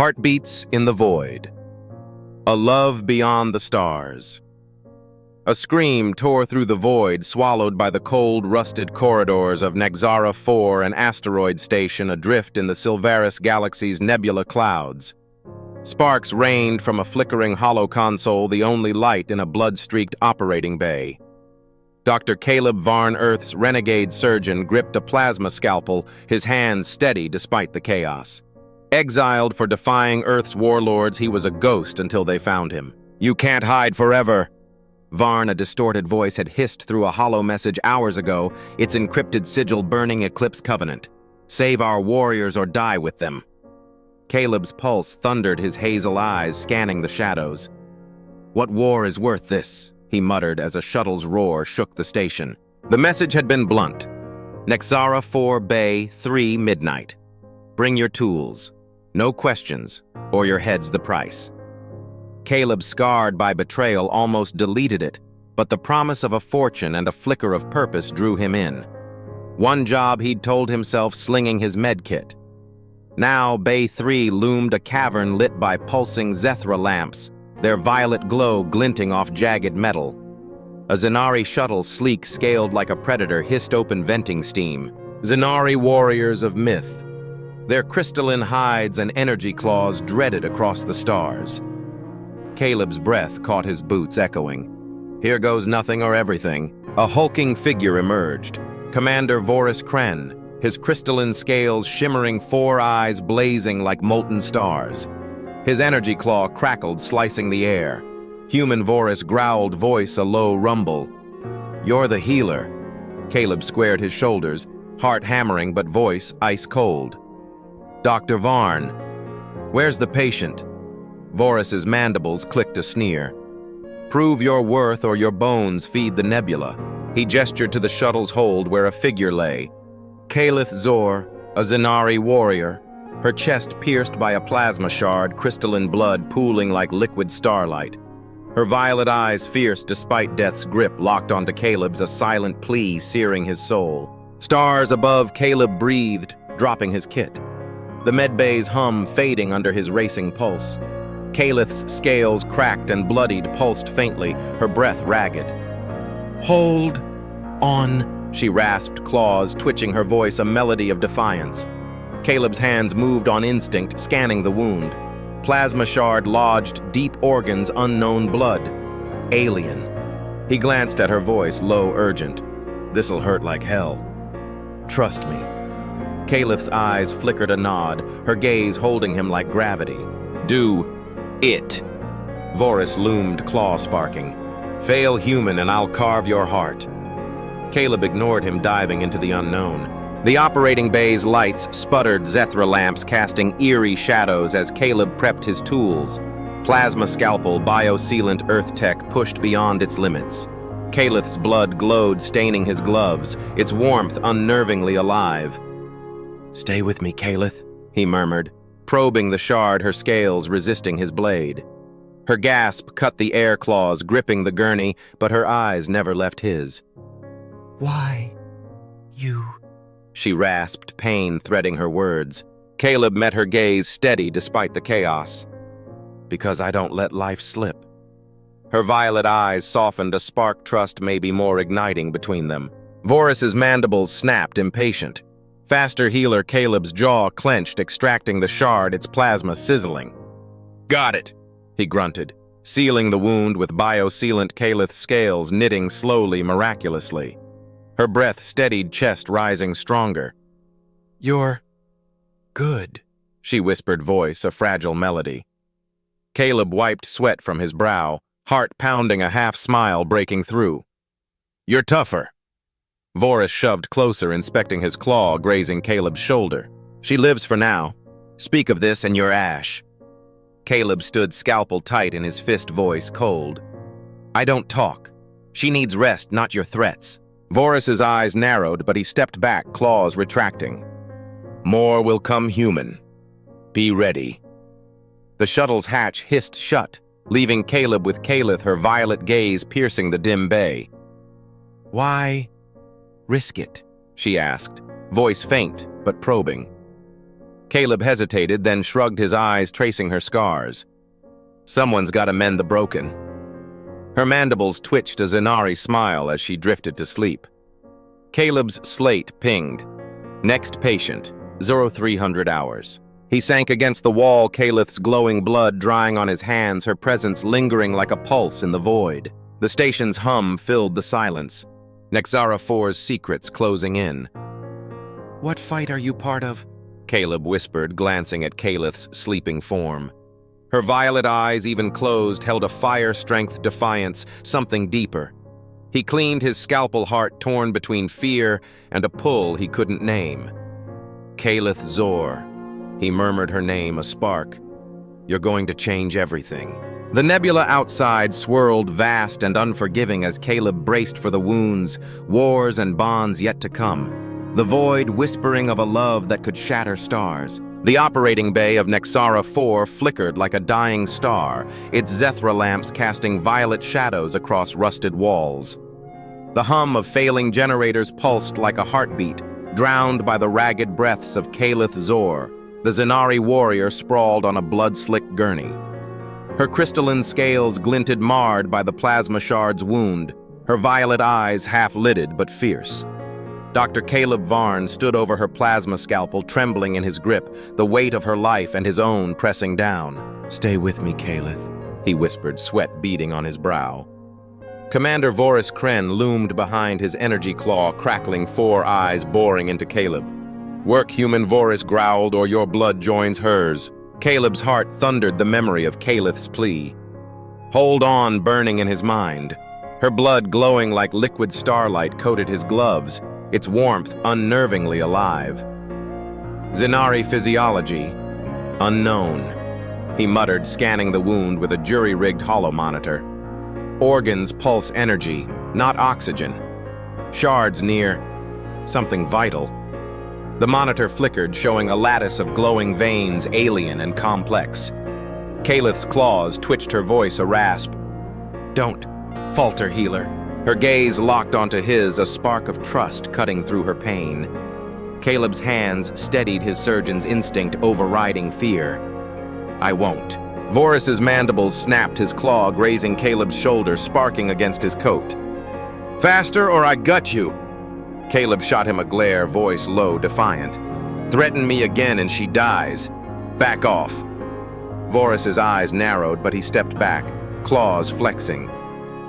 Heartbeats in the void. A love beyond the stars. A scream tore through the void, swallowed by the cold, rusted corridors of Nexara 4, an asteroid station adrift in the Silveris galaxy's nebula clouds. Sparks rained from a flickering hollow console, the only light in a blood-streaked operating bay. Dr. Caleb Varn, Earth's renegade surgeon, gripped a plasma scalpel, his hands steady despite the chaos. Exiled for defying Earth's warlords, he was a ghost until they found him. "You can't hide forever." Varn, a distorted voice, had hissed through a hollow message hours ago, its encrypted sigil burning Eclipse Covenant. "Save our warriors or die with them." Caleb's pulse thundered, his hazel eyes scanning the shadows. "What war is worth this?" he muttered as a shuttle's roar shook the station. The message had been blunt. Nexara 4 Bay 3 midnight. Bring your tools. No questions, or your head's the price. Caleb, scarred by betrayal, almost deleted it, but the promise of a fortune and a flicker of purpose drew him in. One job, he'd told himself, slinging his medkit. Now, Bay 3 loomed, a cavern lit by pulsing Zethra lamps, their violet glow glinting off jagged metal. A Zenari shuttle, sleek, scaled like a predator, hissed open venting steam. Zenari warriors of myth. Their crystalline hides and energy claws dreaded across the stars. Caleb's breath caught his boots, echoing. Here goes nothing or everything. A hulking figure emerged. Commander Voris Kren, his crystalline scales shimmering, 4 eyes blazing like molten stars. His energy claw crackled, slicing the air. Human Voris growled, voice a low rumble. "You're the healer." Caleb squared his shoulders, heart hammering but voice ice cold. "Dr. Varn, where's the patient?" Voris's mandibles clicked a sneer. "Prove your worth or your bones feed the nebula." He gestured to the shuttle's hold where a figure lay. Kalith Zor, a Zenari warrior, her chest pierced by a plasma shard, crystalline blood pooling like liquid starlight. Her violet eyes, fierce despite death's grip, locked onto Caleb's, a silent plea searing his soul. Stars above, Caleb breathed, dropping his kit. The medbay's hum fading under his racing pulse. Kalith's scales, cracked and bloodied, pulsed faintly, her breath ragged. "Hold on," she rasped, claws twitching, her voice a melody of defiance. Caleb's hands moved on instinct, scanning the wound. Plasma shard lodged, deep organs, unknown blood. Alien. He glanced at her voice, low, urgent. "This'll hurt like hell. Trust me." Calith's eyes flickered a nod, her gaze holding him like gravity. "Do it." Voris loomed, claw sparking. "Fail human and I'll carve your heart." Caleb ignored him, diving into the unknown. The operating bay's lights sputtered, Zethra lamps casting eerie shadows as Caleb prepped his tools. Plasma scalpel, biosealant earth tech pushed beyond its limits. Calith's blood glowed, staining his gloves, its warmth unnervingly alive. "Stay with me, Calith," he murmured, probing the shard, her scales resisting his blade. Her gasp cut the air claws, gripping the gurney, but her eyes never left his. "Why, you?" she rasped, pain threading her words. Caleb met her gaze, steady despite the chaos. "Because I don't let life slip." Her violet eyes softened, a spark trust maybe more igniting between them. Voris's mandibles snapped, impatient. Faster healer, Caleb's jaw clenched, extracting the shard, its plasma sizzling. "Got it," he grunted, sealing the wound with biosealant, Calith's scales knitting slowly, miraculously. Her breath steadied, chest rising stronger. "You're good," she whispered, voice a fragile melody. Caleb wiped sweat from his brow, heart pounding, a half smile breaking through. "You're tougher." Voris shoved closer, inspecting his claw grazing Caleb's shoulder. "She lives for now. Speak of this and you're ash." Caleb stood, scalpel tight in his fist, voice cold. "I don't talk. She needs rest, not your threats." Voris's eyes narrowed, but he stepped back, claws retracting. "More will come human. Be ready." The shuttle's hatch hissed shut, leaving Caleb with Calith, her violet gaze piercing the dim bay. "Why risk it?" she asked, voice faint but probing. Caleb hesitated, then shrugged his eyes, tracing her scars. Someone's got to mend the broken. Her mandibles twitched a Zenari smile as she drifted to sleep. Caleb's slate pinged. Next patient, 0300 hours. He sank against the wall, Caleth's glowing blood drying on his hands, her presence lingering like a pulse in the void. The station's hum filled the silence. Nexara 4's secrets closing in. "What fight are you part of?" Caleb whispered, glancing at Caleth's sleeping form. Her violet eyes, even closed, held a fire-strength defiance, something deeper. He cleaned his scalpel, heart torn between fear and a pull he couldn't name. Caleth Zor. He murmured her name, a spark. "You're going to change everything." The nebula outside swirled vast and unforgiving as Caleb braced for the wounds, wars and bonds yet to come. The void whispering of a love that could shatter stars. The operating bay of Nexara 4 flickered like a dying star, its Zethra lamps casting violet shadows across rusted walls. The hum of failing generators pulsed like a heartbeat, drowned by the ragged breaths of Caleth Zor, the Zenari warrior sprawled on a blood-slick gurney. Her crystalline scales glinted, marred by the plasma shard's wound, her violet eyes half-lidded but fierce. Dr. Caleb Varn stood over her plasma scalpel, trembling in his grip, the weight of her life and his own pressing down. "Stay with me, Caleth," he whispered, sweat beading on his brow. Commander Voris Kren loomed behind his energy claw, crackling, 4 eyes boring into Caleb. "Work, human," Voris growled, "or your blood joins hers." Caleb's heart thundered the memory of Caleth's plea. "Hold on," burning in his mind. Her blood glowing like liquid starlight coated his gloves, its warmth unnervingly alive. Zenari physiology, unknown, he muttered, scanning the wound with a jury-rigged holo monitor. Organs pulse energy, not oxygen. Shards near, something vital. The monitor flickered, showing a lattice of glowing veins, alien and complex. Caleth's claws twitched, her voice a rasp. "Don't falter, healer." Her gaze locked onto his, a spark of trust cutting through her pain. Caleb's hands steadied his surgeon's instinct, overriding fear. "I won't." Voris's mandibles snapped, his claw grazing Caleb's shoulder, sparking against his coat. "Faster or I gut you!" Caleb shot him a glare, voice low, defiant. "Threaten me again and she dies. Back off." Voris's eyes narrowed, but he stepped back, claws flexing.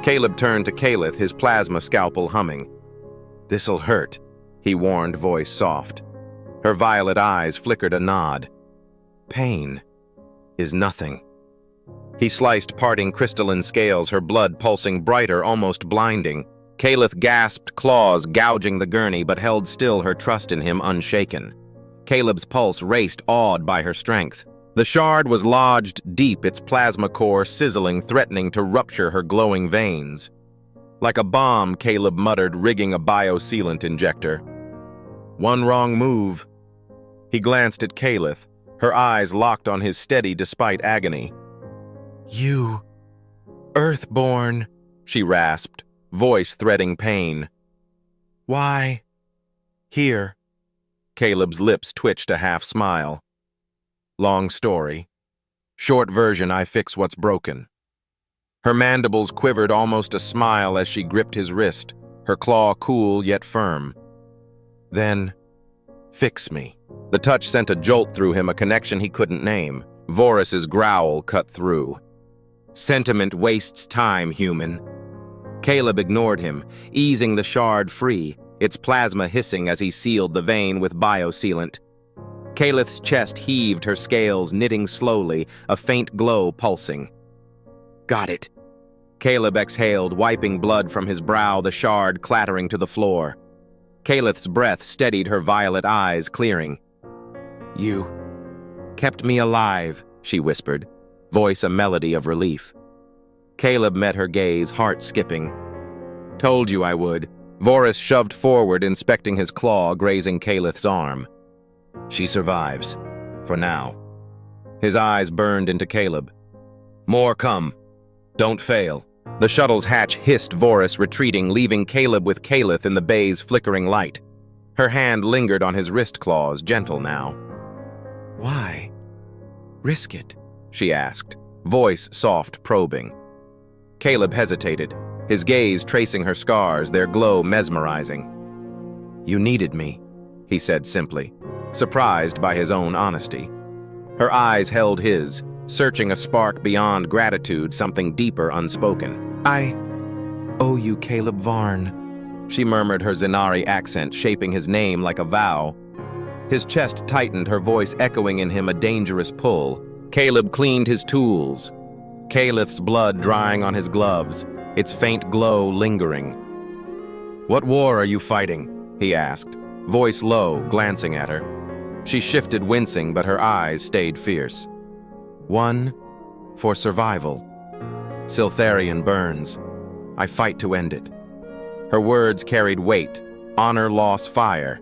Caleb turned to Caleth, his plasma scalpel humming. "This'll hurt," he warned, voice soft. Her violet eyes flickered a nod. "Pain is nothing." He sliced parting crystalline scales, her blood pulsing brighter, almost blinding. Caleth gasped, claws gouging the gurney, but held still, her trust in him unshaken. Caleb's pulse raced, awed by her strength. The shard was lodged deep, its plasma core sizzling, threatening to rupture her glowing veins. Like a bomb, Caleb muttered, rigging a biosealant injector. "One wrong move." He glanced at Caleth, her eyes locked on his steady despite agony. "You, Earthborn," she rasped, voice threading pain. "Why? Here." Caleb's lips twitched a half-smile. "Long story. Short version, I fix what's broken." Her mandibles quivered, almost a smile, as she gripped his wrist, her claw cool yet firm. "Then, fix me." The touch sent a jolt through him, a connection he couldn't name. Voris's growl cut through. "Sentiment wastes time, human." Caleb ignored him, easing the shard free, its plasma hissing as he sealed the vein with biosealant. Caleth's chest heaved, her scales knitting slowly, a faint glow pulsing. "Got it." Caleb exhaled, wiping blood from his brow, the shard clattering to the floor. Caleth's breath steadied, her violet eyes clearing. "You kept me alive," she whispered, voice a melody of relief. Caleb met her gaze, heart skipping. "Told you I would." Voris shoved forward, inspecting his claw grazing Caleth's arm. "She survives. For now." His eyes burned into Caleb. "More come. Don't fail." The shuttle's hatch hissed, Voris retreating, leaving Caleb with Caleth in the bay's flickering light. Her hand lingered on his wrist claws, gentle now. Why? Risk it, she asked, voice soft, probing. Caleb hesitated, his gaze tracing her scars, their glow mesmerizing. You needed me, he said simply, surprised by his own honesty. Her eyes held his, searching a spark beyond gratitude, something deeper unspoken. I owe you, Caleb Varn, she murmured, her Zenari accent shaping his name like a vow. His chest tightened, her voice echoing in him a dangerous pull. Caleb cleaned his tools, Caleth's blood drying on his gloves, its faint glow lingering. What war are you fighting? He asked, voice low, glancing at her. She shifted, wincing, but her eyes stayed fierce. One for survival. Siltharian burns. I fight to end it. Her words carried weight. Honor, loss, fire.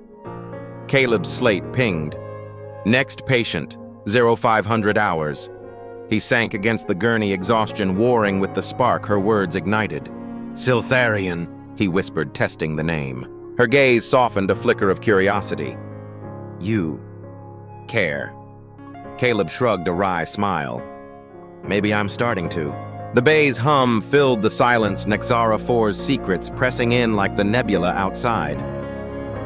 Caleb's slate pinged. Next patient, 0500 hours. He sank against the gurney, exhaustion warring with the spark her words ignited. Siltharian, he whispered, testing the name. Her gaze softened, a flicker of curiosity. You care. Caleb shrugged, a wry smile. Maybe I'm starting to. The bay's hum filled the silence, Nexara 4's secrets pressing in like the nebula outside.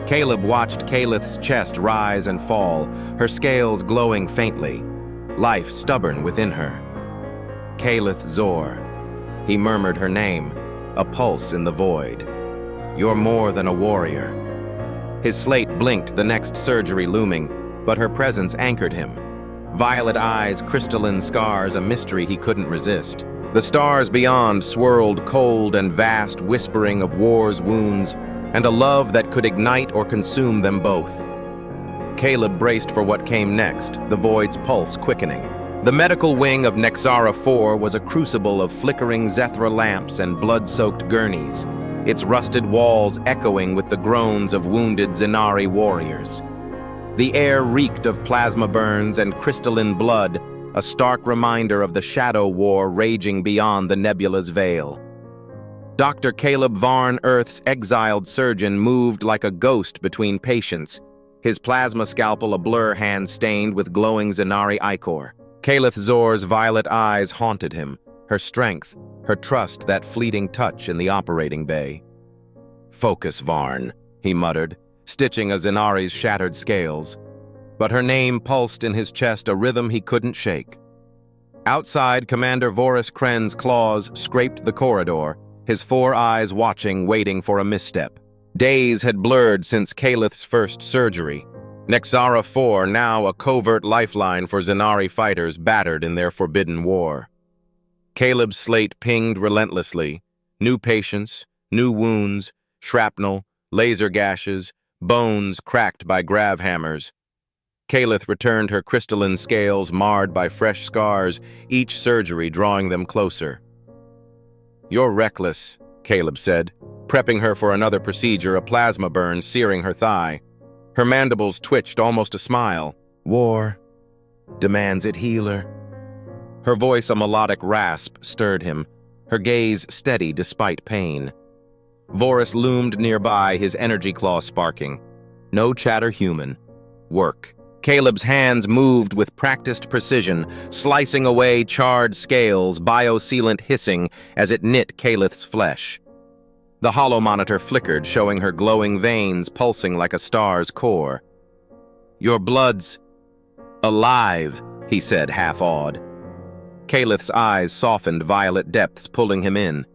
Caleb watched Caleth's chest rise and fall, her scales glowing faintly, life stubborn within her. Caleth Zor. He murmured her name, a pulse in the void. You're more than a warrior. His slate blinked, the next surgery looming, but her presence anchored him. Violet eyes, crystalline scars, a mystery he couldn't resist. The stars beyond swirled cold and vast, whispering of war's wounds, and a love that could ignite or consume them both. Caleb braced for what came next, the void's pulse quickening. The medical wing of Nexara 4 was a crucible of flickering Zethra lamps and blood-soaked gurneys, its rusted walls echoing with the groans of wounded Zenari warriors. The air reeked of plasma burns and crystalline blood, a stark reminder of the shadow war raging beyond the nebula's veil. Dr. Caleb Varn, Earth's exiled surgeon, moved like a ghost between patients, his plasma scalpel a blur, hand stained with glowing Zenari ichor. Caleth Zor's violet eyes haunted him, her strength, her trust, that fleeting touch in the operating bay. Focus, Varn, he muttered, stitching a Zenari's shattered scales. But her name pulsed in his chest, a rhythm he couldn't shake. Outside, Commander Vorus Kren's claws scraped the corridor, his 4 eyes watching, waiting for a misstep. Days had blurred since Caleth's first surgery. Nexara 4, now a covert lifeline for Zenari fighters battered in their forbidden war. Caleb's slate pinged relentlessly. New patients, new wounds, shrapnel, laser gashes, bones cracked by grav hammers. Caleth returned, her crystalline scales marred by fresh scars, each surgery drawing them closer. You're reckless, Caleb said, prepping her for another procedure, a plasma burn searing her thigh. Her mandibles twitched, almost a smile. War demands it, healer. Her voice, a melodic rasp, stirred him, her gaze steady despite pain. Vorus loomed nearby, his energy claw sparking. No chatter human. Work. Caleb's hands moved with practiced precision, slicing away charred scales, biosealant hissing as it knit Caleth's flesh. The hollow monitor flickered, showing her glowing veins pulsing like a star's core. Your blood's alive, he said, half-awed. Caleth's eyes softened, violet depths pulling him in.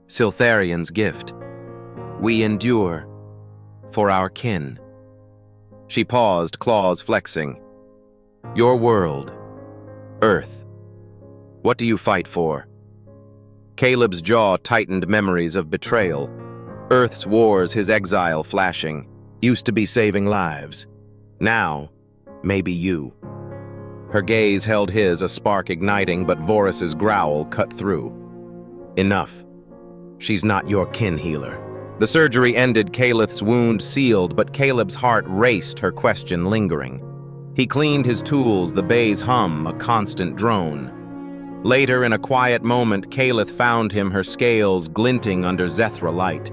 Siltharian's gift. We endure for our kin. She paused, claws flexing. Your world. Earth. What do you fight for? Caleb's jaw tightened, memories of betrayal. Earth's wars, his exile flashing. Used to be saving lives. Now, maybe you. Her gaze held his, a spark igniting, but Vorus's growl cut through. Enough. She's not your kin, healer. The surgery ended, Caleth's wound sealed, but Caleb's heart raced, her question lingering. He cleaned his tools, the bay's hum, a constant drone. Later, in a quiet moment, Caleth found him, her scales glinting under Zethra light.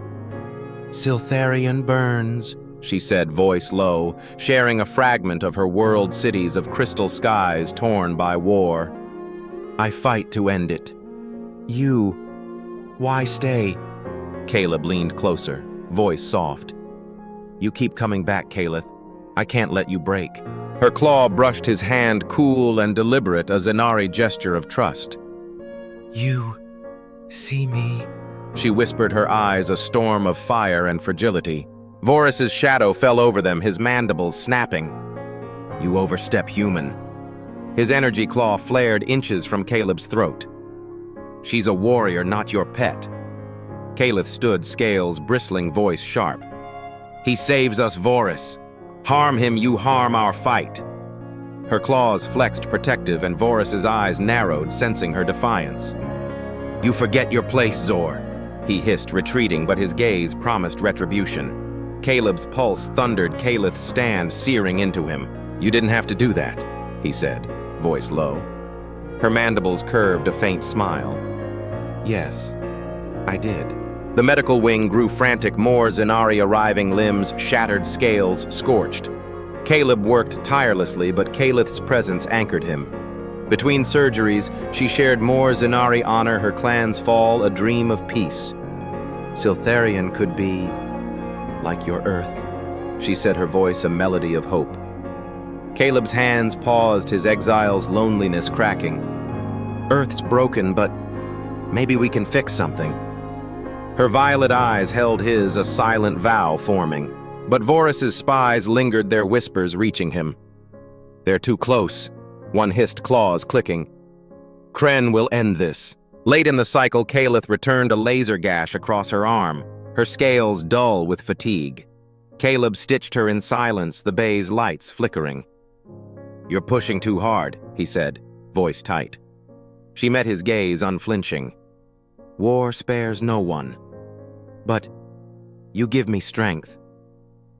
Siltharian burns, she said, voice low, sharing a fragment of her world cities of crystal skies torn by war. I fight to end it. You, why stay? Caleb leaned closer, voice soft. You keep coming back, Caleb. I can't let you break. Her claw brushed his hand, cool and deliberate, a Zenari gesture of trust. You see me? She whispered, her eyes a storm of fire and fragility. Vorus's shadow fell over them, his mandibles snapping. You overstep human. His energy claw flared inches from Caleb's throat. She's a warrior, not your pet. Caleb stood, scales bristling, voice sharp. He saves us, Vorus. Harm him, you harm our fight. Her claws flexed protective, and Vorus's eyes narrowed, sensing her defiance. You forget your place, Zor, he hissed, retreating, but his gaze promised retribution. Caleb's pulse thundered, Caleb's stand searing into him. You didn't have to do that, he said, voice low. Her mandibles curved a faint smile. Yes, I did. The medical wing grew frantic, more Zenari arriving, limbs shattered, scales scorched. Caleb worked tirelessly, but Caleth's presence anchored him. Between surgeries, she shared more Zenari honor, her clan's fall, a dream of peace. Siltharion could be like your earth, she said, her voice a melody of hope. Caleb's hands paused, his exile's loneliness cracking. Earth's broken, but maybe we can fix something. Her violet eyes held his, a silent vow forming. But Vorus's spies lingered, their whispers reaching him. They're too close, one hissed, claws clicking. Kren will end this. Late in the cycle, Caleb returned, a laser gash across her arm, her scales dull with fatigue. Caleb stitched her in silence, the bay's lights flickering. You're pushing too hard, he said, voice tight. She met his gaze, unflinching. War spares no one. But you give me strength.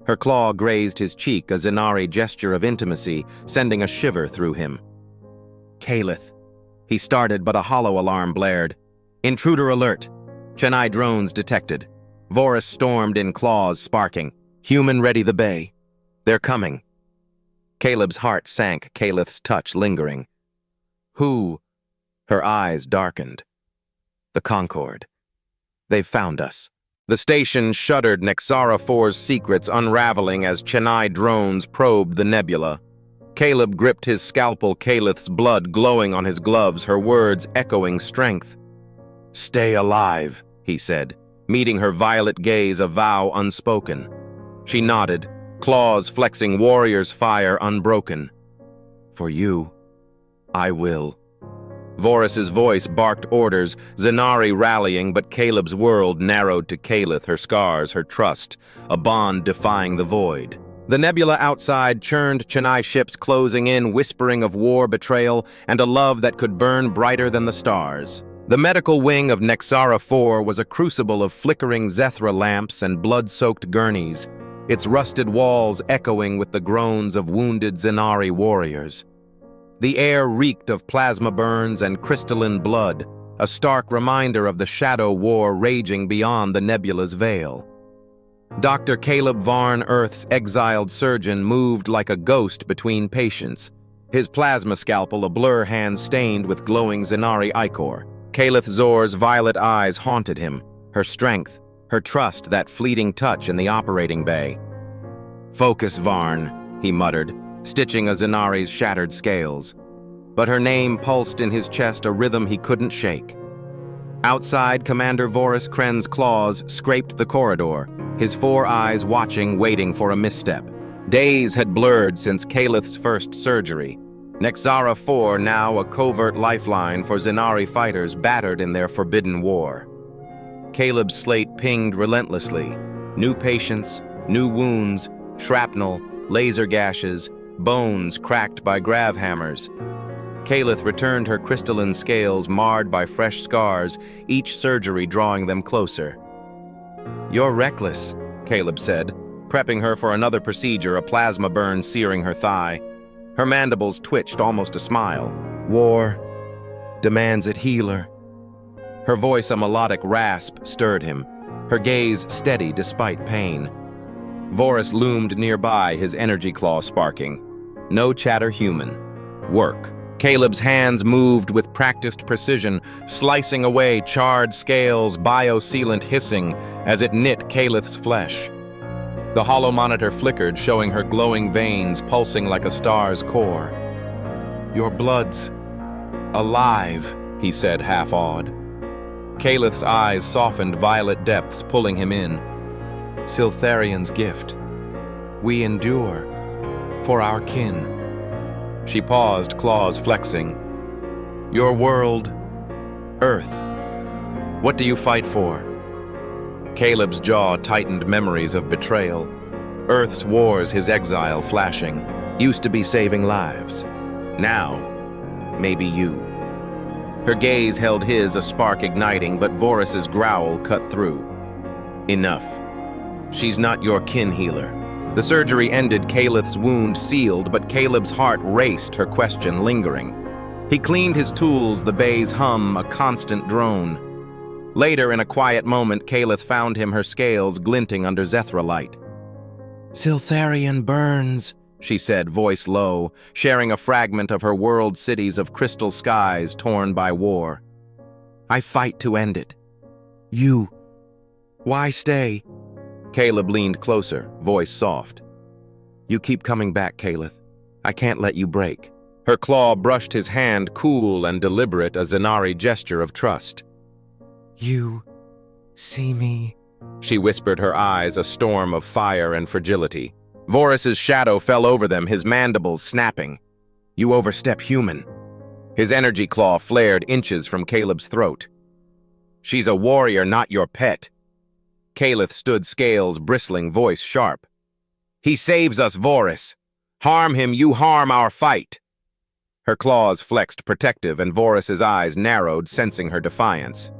Her claw grazed his cheek, a Zenari gesture of intimacy, sending a shiver through him. Caleb. He started, but a hollow alarm blared. Intruder alert. Chennai drones detected. Vorus stormed in, claws sparking. Human ready the bay. They're coming. Caleb's heart sank, Caleth's touch lingering. Who? Her eyes darkened. The Concord. They've found us. The station shuddered, Nexara 4's secrets unraveling as Chennai drones probed the nebula. Caleb gripped his scalpel, Caleth's blood glowing on his gloves, her words echoing strength. Stay alive, he said, meeting her violet gaze, a vow unspoken. She nodded, claws flexing, warrior's fire unbroken. For you, I will. Vorus's voice barked orders, Zenari rallying, but Caleb's world narrowed to Caleb, her scars, her trust, a bond defying the void. The nebula outside churned, Chennai ships closing in, whispering of war, betrayal, and a love that could burn brighter than the stars. The medical wing of Nexara 4 was a crucible of flickering Zethra lamps and blood-soaked gurneys, its rusted walls echoing with the groans of wounded Zenari warriors. The air reeked of plasma burns and crystalline blood, a stark reminder of the shadow war raging beyond the nebula's veil. Dr. Caleb Varn, Earth's exiled surgeon, moved like a ghost between patients, his plasma scalpel a blur, hand stained with glowing Zenari ichor. Caleb Zor's violet eyes haunted him, her strength, her trust, that fleeting touch in the operating bay. Focus, Varn, he muttered, stitching a Zenari's shattered scales. But her name pulsed in his chest, a rhythm he couldn't shake. Outside, Commander Vorus Kren's claws scraped the corridor, his 4 eyes watching, waiting for a misstep. Days had blurred since Caleth's first surgery. Nexara 4 now a covert lifeline for Zenari fighters battered in their forbidden war. Caleb's slate pinged relentlessly. New patients, new wounds, shrapnel, laser gashes, bones cracked by grav hammers. Caleb returned, her crystalline scales marred by fresh scars, each surgery drawing them closer. You're reckless, Caleb said, prepping her for another procedure, a plasma burn searing her thigh. Her mandibles twitched, almost a smile. War demands it, healer. Her voice a melodic rasp stirred him, her gaze steady despite pain. Vorus loomed nearby, his energy claw sparking. No chatter human. Work. Caleb's hands moved with practiced precision, slicing away charred scales, biosealant hissing as it knit Caleth's flesh. The hollow monitor flickered, showing her glowing veins pulsing like a star's core. "Your blood's alive," he said, half-awed. Caleth's eyes softened violet depths, pulling him in. "Siltharian's gift. We endure for our kin." She paused, claws flexing. "Your world, Earth. What do you fight for?" Caleb's jaw tightened, memories of betrayal. Earth's wars, his exile flashing. Used to be saving lives. Now, maybe you. Her gaze held his, a spark igniting, but Vorus's growl cut through. "Enough. She's not your kin healer." The surgery ended, Caleth's wound sealed, but Caleb's heart raced, her question lingering. He cleaned his tools, the bay's hum, a constant drone. Later, in a quiet moment, Caleth found him, her scales glinting under Zethra light. "Siltharian burns," she said, voice low, sharing a fragment of her world cities of crystal skies torn by war. "I fight to end it. You. Why stay?" Caleb leaned closer, voice soft. "You keep coming back, Caleth. I can't let you break." Her claw brushed his hand, cool and deliberate, a Zenari gesture of trust. "You see me?" she whispered, her eyes a storm of fire and fragility. Vorus's shadow fell over them, his mandibles snapping. "You overstep human." His energy claw flared inches from Caleb's throat. "She's a warrior, not your pet." Caleth stood, scales bristling, voice sharp. "He saves us, Vorus. Harm him, you harm our fight." Her claws flexed protective, and Vorus's eyes narrowed, sensing her defiance.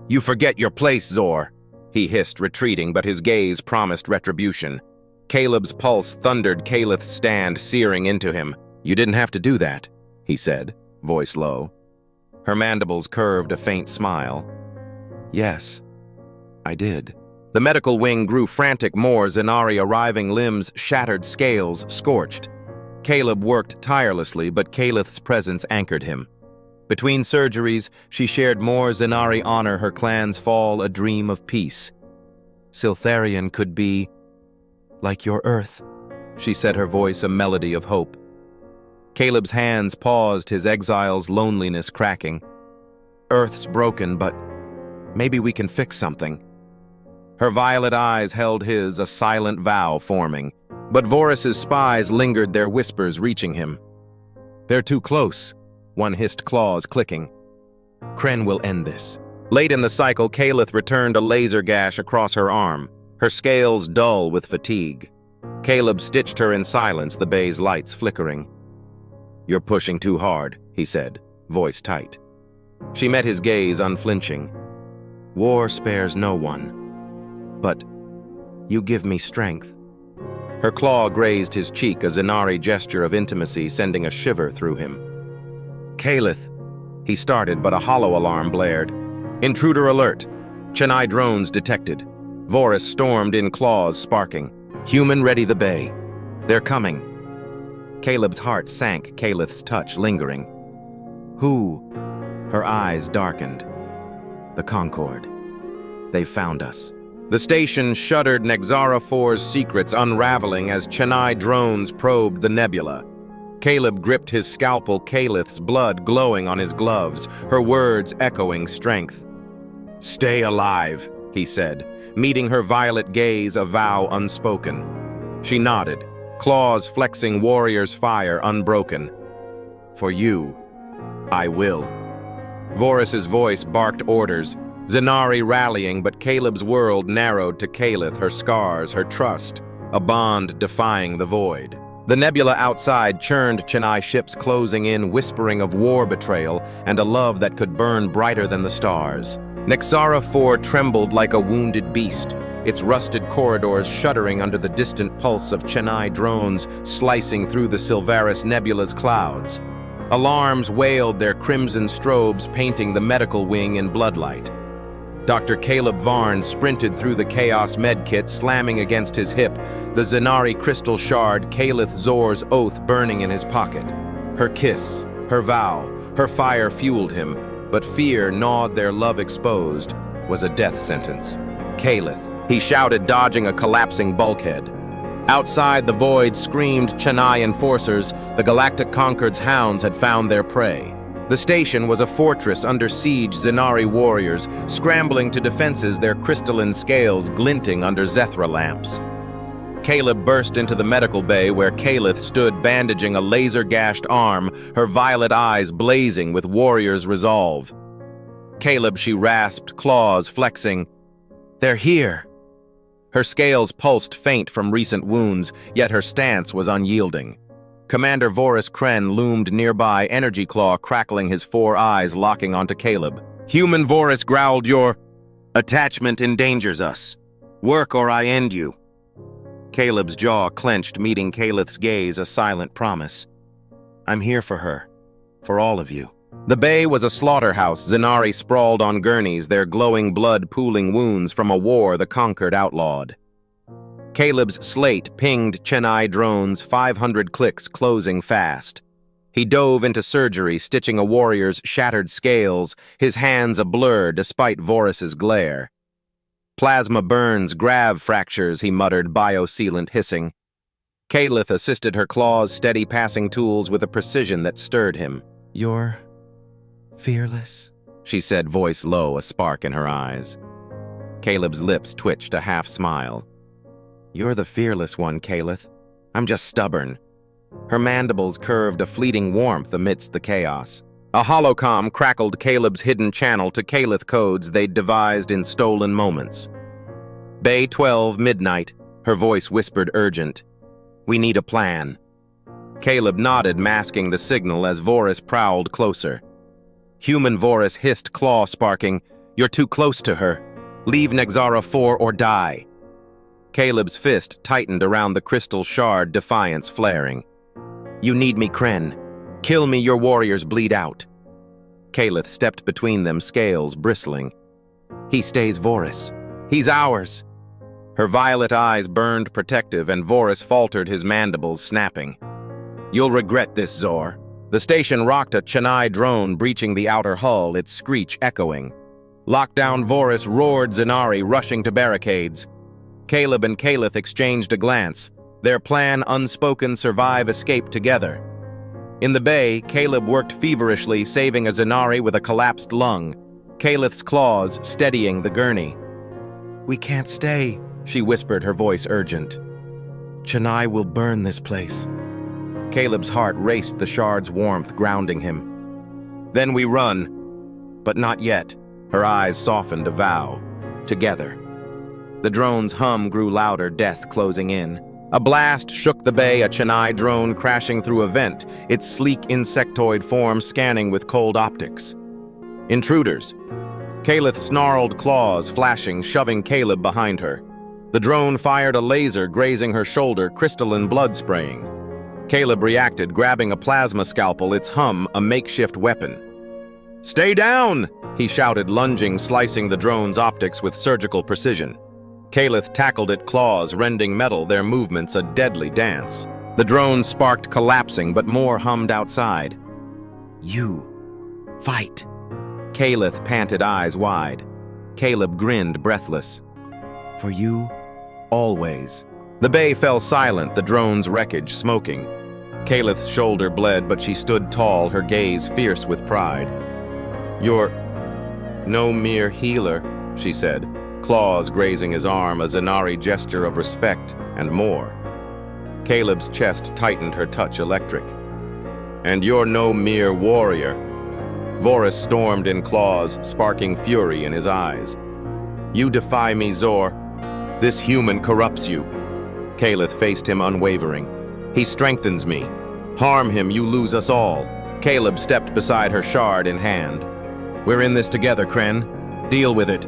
"You forget your place, Zor," he hissed, retreating, but his gaze promised retribution. Caleb's pulse thundered, Caleth's stand searing into him. "You didn't have to do that," he said, voice low. Her mandibles curved, a faint smile. "Yes, I did." The medical wing grew frantic, more Zenari arriving, limbs shattered, scales scorched. Caleb worked tirelessly, but Caleth's presence anchored him. Between surgeries, she shared more Zenari honor, her clan's fall a dream of peace. "Siltharian could be like your Earth," she said, her voice a melody of hope. Caleb's hands paused, his exile's loneliness cracking. "Earth's broken, but maybe we can fix something." Her violet eyes held his, a silent vow forming. But Vorus's spies lingered, their whispers reaching him. "They're too close," one hissed, claws clicking. "Kren will end this." Late in the cycle, Caleth returned, a laser gash across her arm, her scales dull with fatigue. Caleb stitched her in silence, the bay's lights flickering. "You're pushing too hard," he said, voice tight. She met his gaze, unflinching. "War spares no one. But you give me strength." Her claw grazed his cheek, a Zenari gesture of intimacy, sending a shiver through him. "Caleth," he started, but a hollow alarm blared. "Intruder alert! Chennai drones detected." Vorus stormed in, claws sparking. "Human ready the bay. They're coming." Caleb's heart sank, Caleth's touch lingering. "Who?" Her eyes darkened. "The Concord. They found us." The station shuddered, Nexara 4's secrets unraveling as Chennai drones probed the nebula. Caleb gripped his scalpel, Caleth's blood glowing on his gloves, her words echoing strength. "Stay alive," he said, meeting her violet gaze, a vow unspoken. She nodded, claws flexing, warrior's fire unbroken. "For you, I will." Vorus's voice barked orders, Zenari rallying, but Caleb's world narrowed to Caleth, her scars, her trust, a bond defying the void. The nebula outside churned, Chennai ships closing in, whispering of war betrayal and a love that could burn brighter than the stars. Nexara 4 trembled like a wounded beast, its rusted corridors shuddering under the distant pulse of Chennai drones slicing through the Silvaris nebula's clouds. Alarms wailed, their crimson strobes painting the medical wing in bloodlight. Dr. Caleb Varn sprinted through the Chaos medkit, slamming against his hip, the Zenari crystal shard, Kalith Zor's oath burning in his pocket. Her kiss, her vow, her fire fueled him, but fear gnawed their love exposed, was a death sentence. Kalith, he shouted, dodging a collapsing bulkhead. Outside the void screamed Chennai enforcers. The Galactic Concord's hounds had found their prey. The station was a fortress under siege, Zenari warriors, scrambling to defenses, their crystalline scales glinting under Zethra lamps. Caleb burst into the medical bay where Kalith stood bandaging a laser-gashed arm, her violet eyes blazing with warrior's resolve. Caleb, she rasped, claws flexing. "They're here." Her scales pulsed faint from recent wounds, yet her stance was unyielding. Commander Voris Kren loomed nearby, energy claw crackling, his 4 eyes locking onto Caleb. "Human Voris growled, your attachment endangers us. Work or I end you." Caleb's jaw clenched, meeting Kalith's gaze, a silent promise. "I'm here for her. For all of you." The bay was a slaughterhouse, Zenari sprawled on gurneys, their glowing blood pooling wounds from a war the Conquered outlawed. Caleb's slate pinged Chennai drones, 500 clicks closing fast. He dove into surgery, stitching a warrior's shattered scales, his hands a blur despite Voris's glare. "Plasma burns, grav fractures," he muttered, biosealant hissing. Kalith assisted her claws, steady passing tools with a precision that stirred him. "You're fearless," she said, voice low, a spark in her eyes. Caleb's lips twitched, a half smile. "You're the fearless one, Kalith. I'm just stubborn." Her mandibles curved, a fleeting warmth amidst the chaos. A holocom crackled Caleb's hidden channel to Kalith codes they'd devised in stolen moments. "Bay 12, midnight," her voice whispered urgent. "We need a plan." Caleb nodded, masking the signal as Voris prowled closer. Human Voris hissed, claw sparking, "You're too close to her. Leave Nexara 4 or die." Caleb's fist tightened around the crystal shard, defiance flaring. "You need me, Kren. Kill me, your warriors bleed out." Kalith stepped between them, scales bristling. "He stays Voris. He's ours." Her violet eyes burned protective, and Voris faltered, his mandibles snapping. "You'll regret this, Zor." The station rocked, a Chennai drone breaching the outer hull, its screech echoing. Lockdown Voris roared, Zenari rushing to barricades. Caleb and Kalith exchanged a glance, their plan unspoken, survive, escape together. In the bay, Caleb worked feverishly, saving a Zenari with a collapsed lung, Kalith's claws steadying the gurney. "We can't stay," she whispered, her voice urgent. "Chennai will burn this place." Caleb's heart raced, the shard's warmth grounding him. "Then we run." But not yet. Her eyes softened, a vow. Together. The drone's hum grew louder, death closing in. A blast shook the bay, a Chennai drone crashing through a vent, its sleek insectoid form scanning with cold optics. Intruders. Kalith snarled, claws flashing, shoving Caleb behind her. The drone fired a laser, grazing her shoulder, crystalline blood spraying. Caleb reacted, grabbing a plasma scalpel, its hum a makeshift weapon. "Stay down!" he shouted, lunging, slicing the drone's optics with surgical precision. Kalith tackled it, claws rending metal, their movements a deadly dance. The drone sparked, collapsing, but more hummed outside. "You. Fight." Kalith panted, eyes wide. Caleb grinned, breathless. "For you, always." The bay fell silent, the drone's wreckage smoking. Kalith's shoulder bled, but she stood tall, her gaze fierce with pride. "You're no mere healer," she said, claws grazing his arm, a Zenari gesture of respect and more. Caleb's chest tightened, her touch electric. "And you're no mere warrior." Voris stormed in, claws sparking fury in his eyes. "You defy me, Zor. This human corrupts you." Kalith faced him unwavering. "He strengthens me. Harm him, you lose us all." Caleb stepped beside her, shard in hand. "We're in this together, Kren. Deal with it."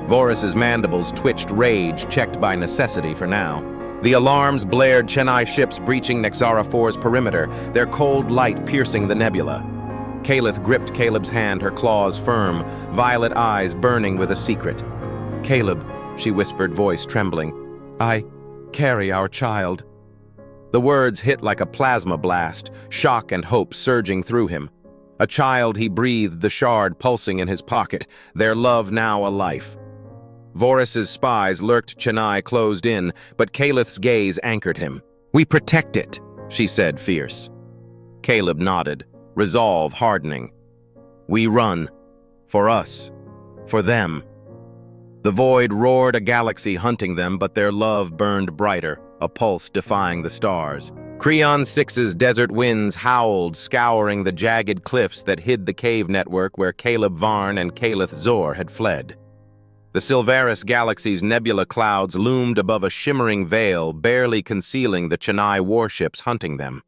Voris's mandibles twitched, rage checked by necessity for now. The alarms blared, Chennai ships breaching Nexara 4's perimeter, their cold light piercing the nebula. Kaelith gripped Caleb's hand, her claws firm, violet eyes burning with a secret. "Caleb," she whispered, voice trembling, "I carry our child." The words hit like a plasma blast, shock and hope surging through him. A child, he breathed, the shard pulsing in his pocket, their love now a life. Vorus's spies lurked Chennai closed in, but Caleth's gaze anchored him. "We protect it," she said, fierce. Caleb nodded, resolve hardening. "We run. For us. For them." The void roared, a galaxy hunting them, but their love burned brighter, a pulse defying the stars. Creon 6's desert winds howled, scouring the jagged cliffs that hid the cave network where Caleb Varn and Caleth Zor had fled. The Silveris galaxy's nebula clouds loomed above a shimmering veil, barely concealing the Chennai warships hunting them.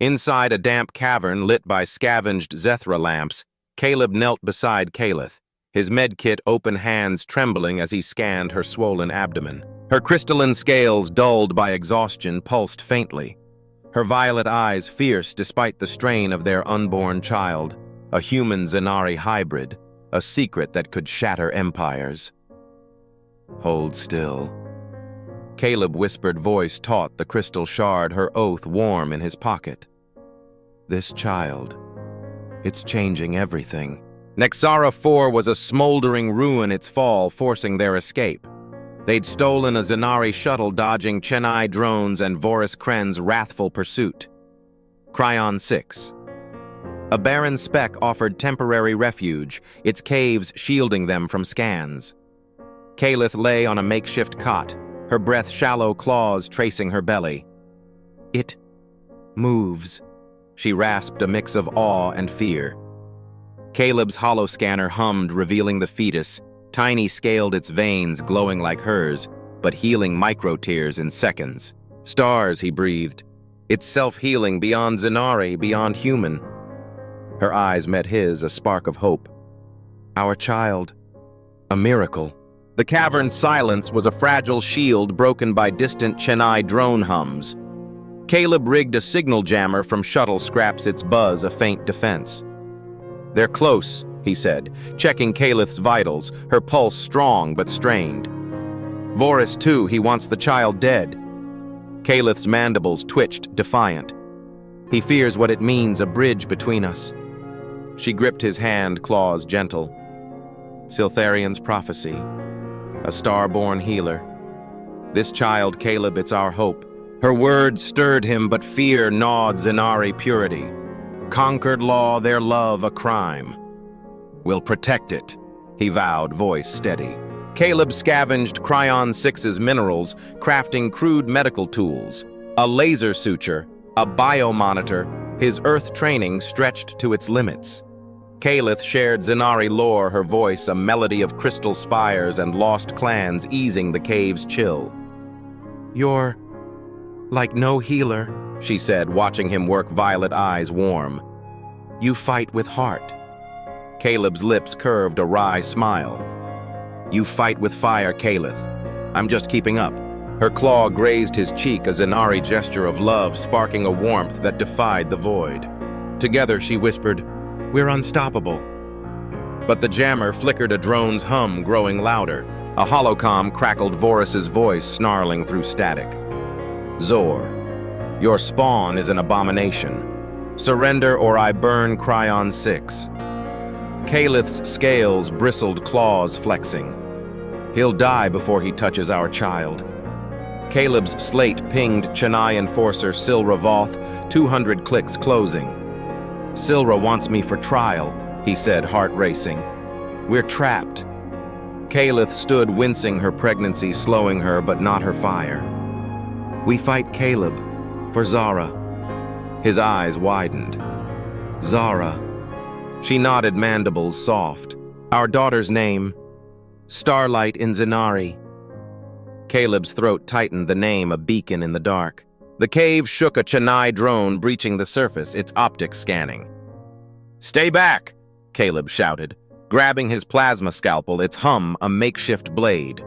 Inside a damp cavern lit by scavenged Zethra lamps, Caleb knelt beside Caleth, his medkit open hands trembling as he scanned her swollen abdomen. Her crystalline scales, dulled by exhaustion, pulsed faintly. Her violet eyes fierce despite the strain of their unborn child, a human Zenari hybrid, a secret that could shatter empires. "Hold still." Caleb whispered voice taut the crystal shard, her oath warm in his pocket. "This child, it's changing everything." Nexara 4 was a smoldering ruin, its fall forcing their escape. They'd stolen a Zenari shuttle, dodging Chennai drones and Vorus Kren's wrathful pursuit. Cryon 6. A barren speck offered temporary refuge, its caves shielding them from scans. Caleth lay on a makeshift cot, her breath shallow claws tracing her belly. "It moves," she rasped, a mix of awe and fear. Caleb's holoscanner hummed, revealing the fetus, tiny scaled, its veins glowing like hers, but healing micro-tears in seconds. "Stars," he breathed. "It's self-healing, beyond Zenari, beyond human." Her eyes met his, a spark of hope. "Our child. A miracle." The cavern's silence was a fragile shield broken by distant Chennai drone hums. Caleb rigged a signal jammer from shuttle scraps, its buzz a faint defense. "They're close," he said, checking Caleth's vitals, her pulse strong but strained. "Vorus too, he wants the child dead." Caleth's mandibles twitched, defiant. "He fears what it means, a bridge between us." She gripped his hand, claws gentle. "Siltharian's prophecy. A star-born healer. This child, Caleb, it's our hope." Her words stirred him, but fear gnawed Zenari purity. Conquered law, their love a crime. "We'll protect it," he vowed, voice steady. Caleb scavenged Cryon 6's minerals, crafting crude medical tools. A laser suture, a biomonitor, his earth training stretched to its limits. Caleth shared Zenari lore, her voice a melody of crystal spires and lost clans easing the cave's chill. "You're like no healer," she said, watching him work, violet eyes warm. "You fight with heart." Caleb's lips curved, a wry smile. "You fight with fire, Caleth. I'm just keeping up." Her claw grazed his cheek, a Zenari gesture of love, sparking a warmth that defied the void. Together, she whispered, "We're unstoppable." But the jammer flickered, a drone's hum growing louder. A holocom crackled, Vorus's voice snarling through static. "Zor, your spawn is an abomination. Surrender or I burn Cryon 6. Caleth's scales bristled, claws flexing. "He'll die before he touches our child." Caleb's slate pinged Chennai enforcer Silra Voth, 200 clicks closing. "Silra wants me for trial," he said, heart racing. "We're trapped." Caleth stood, wincing, her pregnancy slowing her, but not her fire. "We fight Caleb, for Zara." His eyes widened. "Zara." She nodded, mandibles soft. "Our daughter's name? Starlight in Zenari." Caleb's throat tightened, the name a beacon in the dark. The cave shook, a Chennai drone breaching the surface, its optics scanning. "Stay back!" Caleb shouted, grabbing his plasma scalpel, its hum a makeshift blade.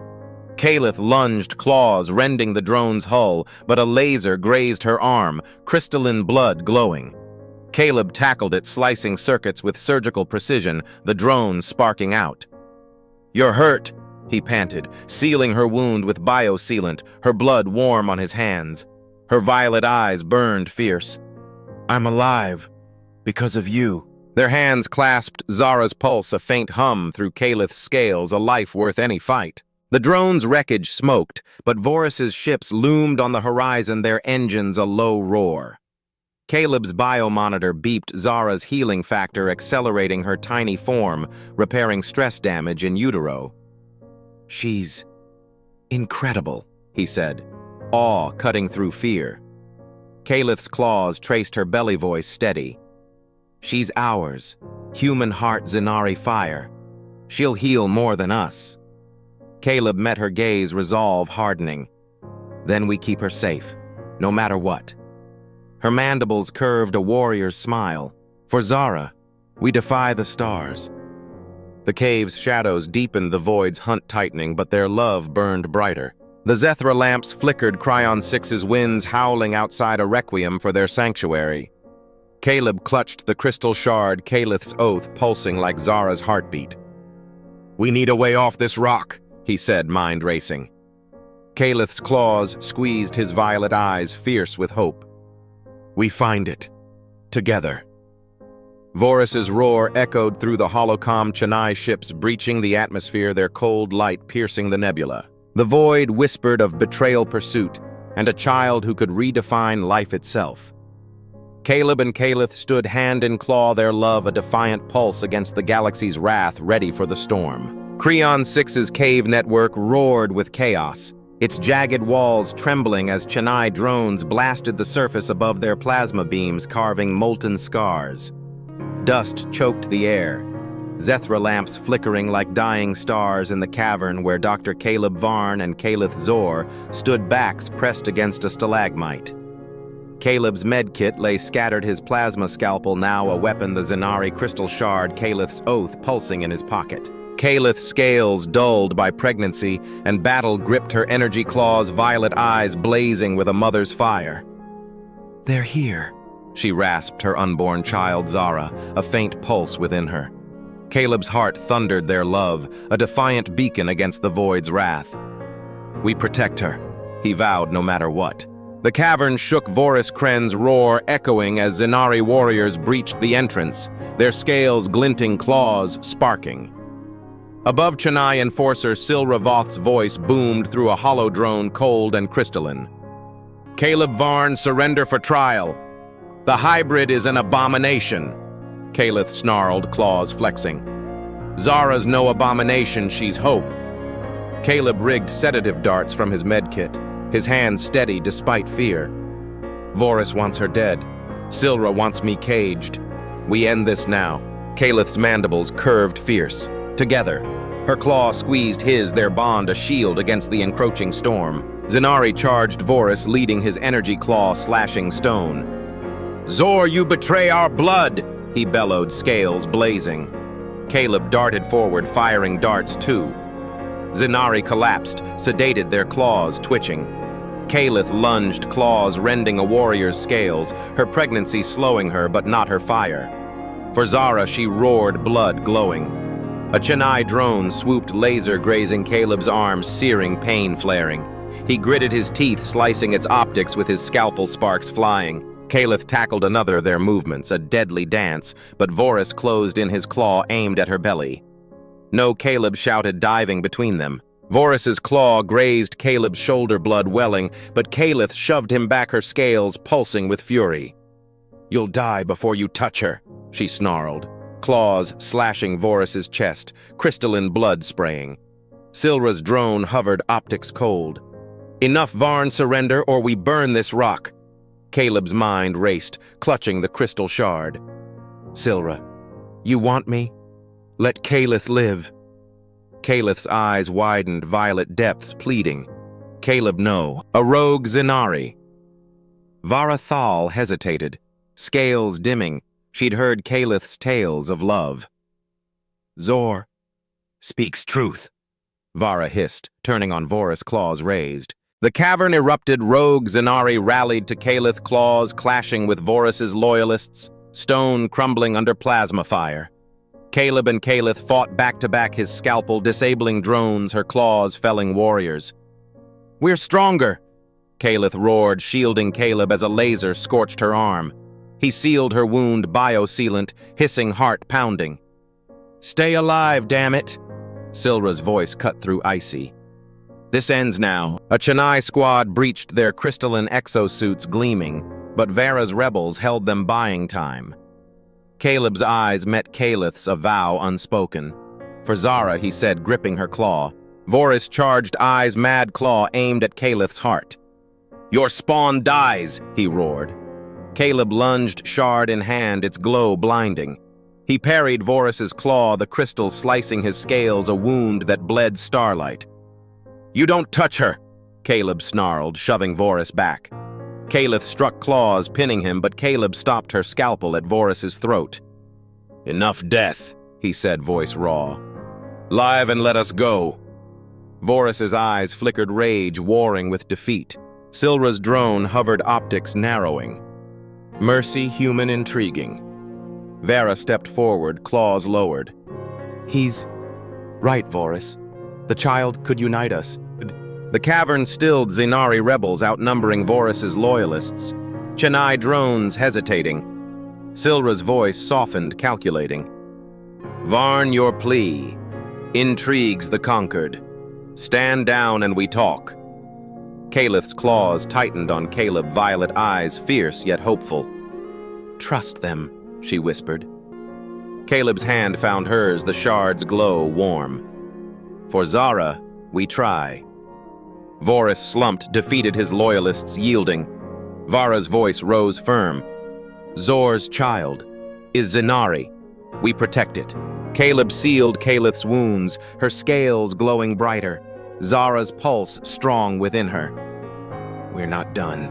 Caleth lunged, claws rending the drone's hull, but a laser grazed her arm, crystalline blood glowing. Caleb tackled it, slicing circuits with surgical precision, the drone sparking out. "You're hurt," he panted, sealing her wound with biosealant, her blood warm on his hands. Her violet eyes burned fierce. "I'm alive. Because of you." Their hands clasped Zara's pulse, a faint hum through Caleth's scales, a life worth any fight. The drone's wreckage smoked, but Vorus's ships loomed on the horizon, their engines a low roar. Caleb's biomonitor beeped Zara's healing factor, accelerating her tiny form, repairing stress damage in utero. "She's incredible," he said, awe cutting through fear. Caleth's claws traced her belly voice steady. "She's ours, human heart Zenari fire. She'll heal more than us." Caleb met her gaze, resolve hardening. "Then we keep her safe, no matter what." Her mandibles curved a warrior's smile. "For Zara, we defy the stars." The cave's shadows deepened, the void's hunt tightening, but their love burned brighter. The Zethra lamps flickered, Cryon 6's winds howling outside a requiem for their sanctuary. Caleb clutched the crystal shard, Caleth's oath pulsing like Zara's heartbeat. "We need a way off this rock," he said, mind racing. Caleth's claws squeezed his violet eyes, fierce with hope. "We find it. Together." Vorus's roar echoed through the holocom Chennai ships, breaching the atmosphere, their cold light piercing the nebula. The void whispered of betrayal, pursuit, and a child who could redefine life itself. Caleb and Caleth stood hand in claw, their love a defiant pulse against the galaxy's wrath, ready for the storm. Creon 6's cave network roared with chaos, its jagged walls trembling as Chennai drones blasted the surface above their plasma beams, carving molten scars. Dust choked the air, Zethra lamps flickering like dying stars in the cavern where Dr. Caleb Varn and Caleth Zor stood, backs pressed against a stalagmite. Caleb's medkit lay scattered, his plasma scalpel now a weapon, the Zenari crystal shard, Caleth's oath pulsing in his pocket. Caleth's scales dulled by pregnancy, and battle gripped her energy claws, violet eyes blazing with a mother's fire. "They're here," she rasped her unborn child Zara, a faint pulse within her. Caleb's heart thundered their love, a defiant beacon against the void's wrath. "We protect her," he vowed, no matter what. The cavern shook, Vorus Kren's roar echoing as Zenari warriors breached the entrance, their scales glinting, claws sparking. Above Chennai enforcer Silra Voth's voice boomed through a hollow drone, cold and crystalline. "Caleb Varn, surrender for trial. The hybrid is an abomination." Caleth snarled, claws flexing. "Zara's no abomination, she's hope." Caleb rigged sedative darts from his medkit, his hands steady despite fear. "Vorus wants her dead. Silra wants me caged. We end this now." Caleth's mandibles curved fierce. Together, her claw squeezed his, their bond a shield against the encroaching storm. Zenari charged Vorus, leading his energy claw slashing stone. "Zor, you betray our blood!" he bellowed, scales blazing. Caleb darted forward, firing darts too. Zenari collapsed, sedated, their claws twitching. Caleth lunged, claws rending a warrior's scales, her pregnancy slowing her but not her fire. For Zara she roared, blood glowing. A Chennai drone swooped, laser grazing Caleb's arms, searing pain flaring. He gritted his teeth, slicing its optics with his scalpel, sparks flying. Caleth tackled another, their movements, a deadly dance, but Vorus closed in his claw, aimed at her belly. "No," Caleb shouted, diving between them. Vorus's claw grazed Caleb's shoulder, blood welling, but Caleth shoved him back, her scales pulsing with fury. "You'll die before you touch her," she snarled, claws slashing Vorus's chest, crystalline blood spraying. Silra's drone hovered, optics cold. "Enough, Varn, surrender or we burn this rock." Caleb's mind raced, clutching the crystal shard. "Silra, you want me? Let Caleth live." Caleth's eyes widened, violet depths pleading. "Caleb, no. A rogue Zenari." Varathal hesitated, scales dimming. She'd heard Caleth's tales of love. "Zor speaks truth," Vara hissed, turning on Vorus, claws raised. The cavern erupted, rogue Zenari rallied to Caleth, claws clashing with Vorus's loyalists. stone crumbling under plasma fire. Caleb and Calith fought back-to-back, his scalpel disabling drones, her claws felling warriors. "We're stronger!" Calith roared, shielding Caleb as a laser scorched her arm. He sealed her wound biosealant, hissing heart pounding. "Stay alive, damn it!" Silra's voice cut through icy. "This ends now." A Chennai squad breached, their crystalline exosuits gleaming, but Vera's rebels held them buying time. Caleb's eyes met Calith's, a vow unspoken. "For Zara," he said, gripping her claw. Voris charged eyes, mad claw aimed at Calith's heart. "Your spawn dies," he roared. Caleb lunged, shard in hand, its glow blinding. He parried Voris's claw, the crystal slicing his scales, a wound that bled starlight. "You don't touch her!" Caleb snarled, shoving Voris back. Calith struck claws, pinning him, but Caleb stopped her scalpel at Voris's throat. "Enough death," he said, voice raw. "Live and let us go." Voris's eyes flickered rage, warring with defeat. Silra's drone hovered, optics narrowing. Mercy, human, intriguing. Vera stepped forward, claws lowered. "He's right, Voris. The child could unite us." The cavern stilled, Zenari rebels outnumbering Voris's loyalists. Chennai drones hesitating. Silra's voice softened, calculating. "Varn your plea. Intrigues the conquered. Stand down and we talk." Calith's claws tightened on Caleb, violet eyes fierce yet hopeful. "Trust them," she whispered. Caleb's hand found hers, the shards glow warm. "For Zara, we try." Voris slumped, defeated, his loyalists yielding. Vara's voice rose firm. "Zor's child is Zenari. We protect it." Caleb sealed Calith's wounds, her scales glowing brighter. Zara's pulse strong within her. "We're not done,"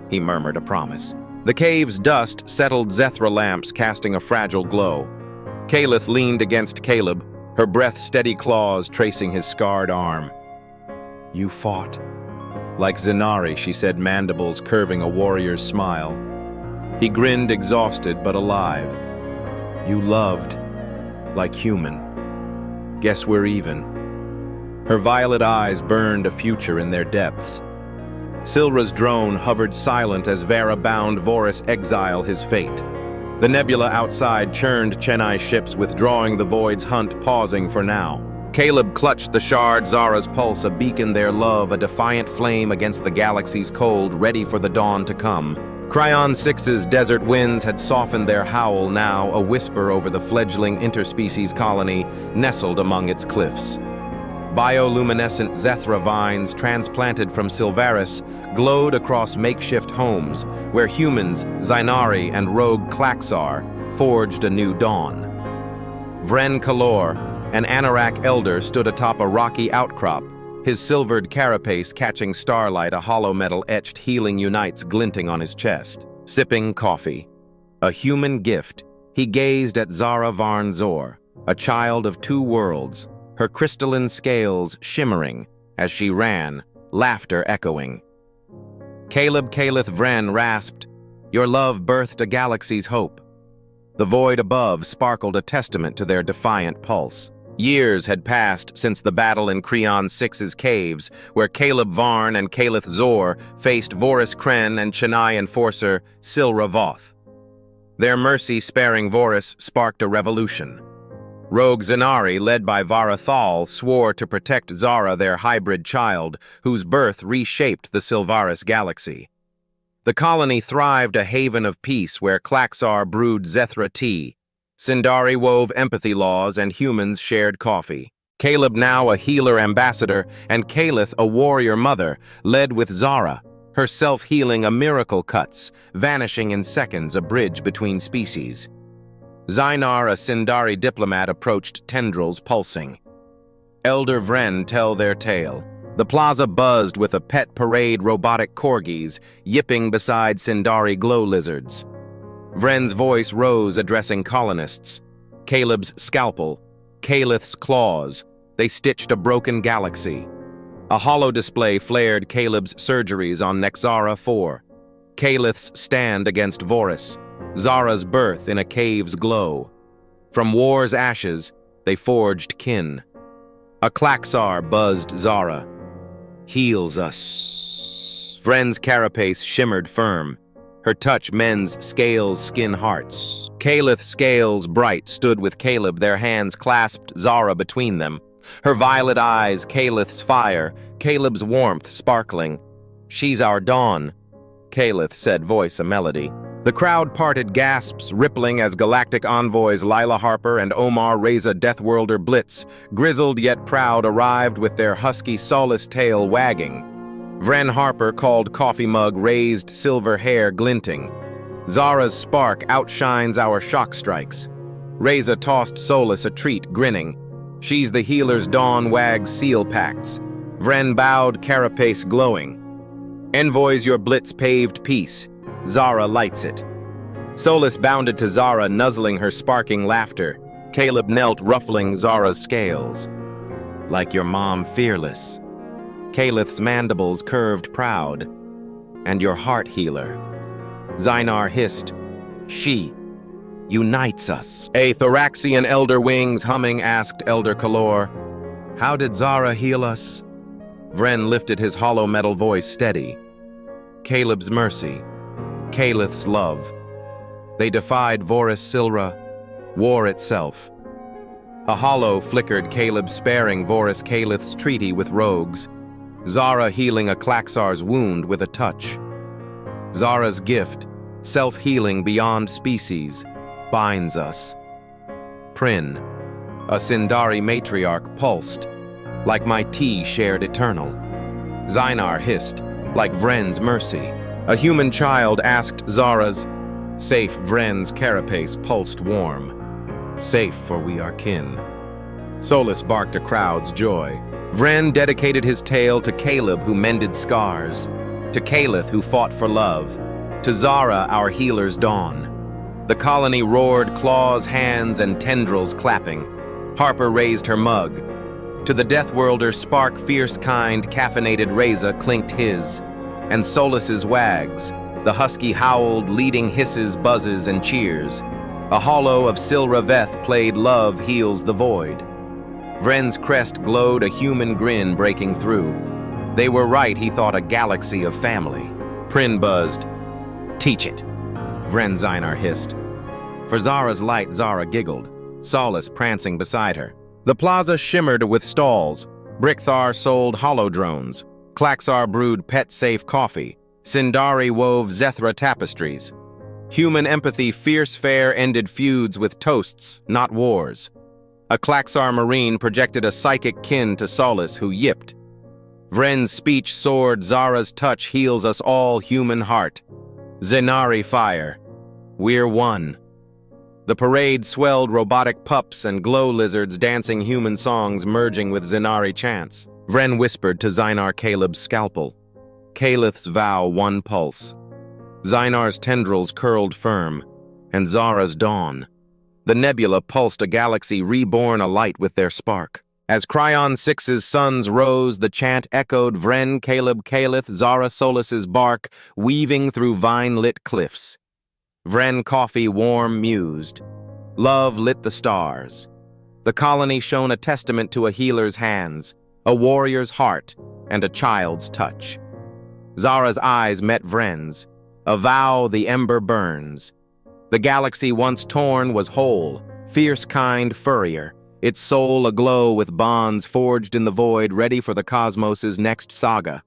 he murmured, a promise. The cave's dust settled, Zethra lamps casting a fragile glow. Calith leaned against Caleb, her breath-steady claws tracing his scarred arm. "You fought like Zenari," she said, mandibles curving a warrior's smile. He grinned, exhausted but alive. "You loved like human. Guess we're even." Her violet eyes burned a future in their depths. Silra's drone hovered silent as Vera bound Voris exile his fate. The nebula outside churned Chennai ships, withdrawing the void's hunt, pausing for now. Caleb clutched the shard, Zara's pulse, a beacon their love, a defiant flame against the galaxy's cold, ready for the dawn to come. Cryon 6's desert winds had softened their howl, now a whisper over the fledgling interspecies colony nestled among its cliffs. Bioluminescent Zethra vines, transplanted from Silvaris, glowed across makeshift homes, where humans, Zainari and rogue Klaxar, forged a new dawn. Vren Kalor, an Anorak elder, stood atop a rocky outcrop, his silvered carapace catching starlight, a hollow metal-etched healing unites glinting on his chest. Sipping coffee. A human gift, he gazed at Zara Varn Zor, a child of two worlds, her crystalline scales shimmering as she ran, laughter echoing. Caleb Calith Vren rasped, "Your love birthed a galaxy's hope." The void above sparkled, a testament to their defiant pulse. Years had passed since the battle in Creon 6's caves, where Caleb Varn and Calith Zor faced Voris Kren and Chennai enforcer Silra Voth. Their mercy-sparing Voris sparked a revolution. Rogue Zenari, led by Vara Thal, swore to protect Zara, their hybrid child, whose birth reshaped the Silvaris galaxy. The colony thrived, a haven of peace where Klaxar brewed Zethra tea, Sindari wove empathy laws, and humans shared coffee. Caleb, now a healer ambassador, and Calith, a warrior mother, led with Zara, herself healing a miracle cuts, vanishing in seconds, a bridge between species. Zainar, a Sindari diplomat, approached, tendrils pulsing. Elder Vren tell their tale. The plaza buzzed with a pet parade, robotic corgis, yipping beside Sindari glow lizards. Vren's voice rose, addressing colonists. Caleb's scalpel, Calith's claws, they stitched a broken galaxy. A hollow display flared Caleb's surgeries on Nexara 4. Calith's stand against Voris. Zara's birth in a cave's glow. From war's ashes, they forged kin. A klaxar buzzed Zara. Heals us. Vren's carapace shimmered firm. Her touch mends scales skin hearts. Calith's scales bright stood with Caleb, their hands clasped Zara between them. Her violet eyes, Calith's fire, Caleb's warmth sparkling. She's our dawn, Calith said, voice a melody. The crowd parted, gasps rippling as galactic envoys Lila Harper and Omar Reza Deathworlder Blitz, grizzled yet proud, arrived with their husky solace tail wagging. Vren Harper called coffee mug, raised silver hair glinting. Zara's spark outshines our shock strikes. Reza tossed Solus a treat, grinning. She's the healer's dawn, wags seal pacts. Vren bowed, carapace glowing. Envoys your blitz paved peace. Zara lights it. Solus bounded to Zara, nuzzling her sparking laughter. Caleb knelt, ruffling Zara's scales. Like your mom, fearless. Calith's mandibles curved proud. And your heart healer. Zynar hissed. She unites us. A Thoraxian elder wings humming asked Elder Kalor, how did Zara heal us? Vren lifted his hollow metal voice steady. Caleb's mercy. Calith's love. They defied Voris Silra, war itself. A hollow flickered, Caleb sparing Voris Calith's treaty with rogues. Zara healing a klaxar's wound with a touch. Zara's gift, self-healing beyond species, binds us. Prin, a Sindari matriarch, pulsed, like my tea shared eternal. Zynar hissed, like Vren's mercy. A human child asked Zara's, safe. Vren's carapace pulsed warm. Safe, for we are kin. Solus barked a crowd's joy. Vren dedicated his tale to Caleb, who mended scars, to Calith, who fought for love, to Zara, our healer's dawn. The colony roared, claws, hands, and tendrils clapping. Harper raised her mug. To the Deathworlder, spark, fierce kind, caffeinated Reza clinked his, and Solus's wags. The husky howled, leading hisses, buzzes, and cheers. A hollow of Silra Veth played Love Heals the Void. Vren's crest glowed, a human grin breaking through. They were right, he thought, a galaxy of family. Prin buzzed. Teach it, Vren Zynar hissed. For Zara's light, Zara giggled, Solus prancing beside her. The plaza shimmered with stalls. Brickthar sold holodrones. Klaxar brewed pet-safe coffee. Sindari wove Zethra tapestries. Human empathy, fierce fare ended feuds with toasts, not wars. A Klaxar marine projected a psychic kin to Solus, who yipped. Vren's speech soared, Zara's touch heals us all, human heart. Zenari fire. We're one. The parade swelled, robotic pups and glow lizards dancing human songs merging with Zenari chants. Vren whispered to Zynar Caleb's scalpel. Calith's vow, one pulse. Zynar's tendrils curled firm, and Zara's dawn. The nebula pulsed, a galaxy reborn alight with their spark. As Cryon 6's suns rose, the chant echoed, Vren, Caleb, Calith, Zara Solus's bark, weaving through vine-lit cliffs. Vren coffee warm mused. Love lit the stars. The colony shone, a testament to a healer's hands, a warrior's heart, and a child's touch. Zara's eyes met Vren's. A vow the ember burns. The galaxy once torn was whole, fierce kind furrier, its soul aglow with bonds forged in the void, ready for the cosmos's next saga.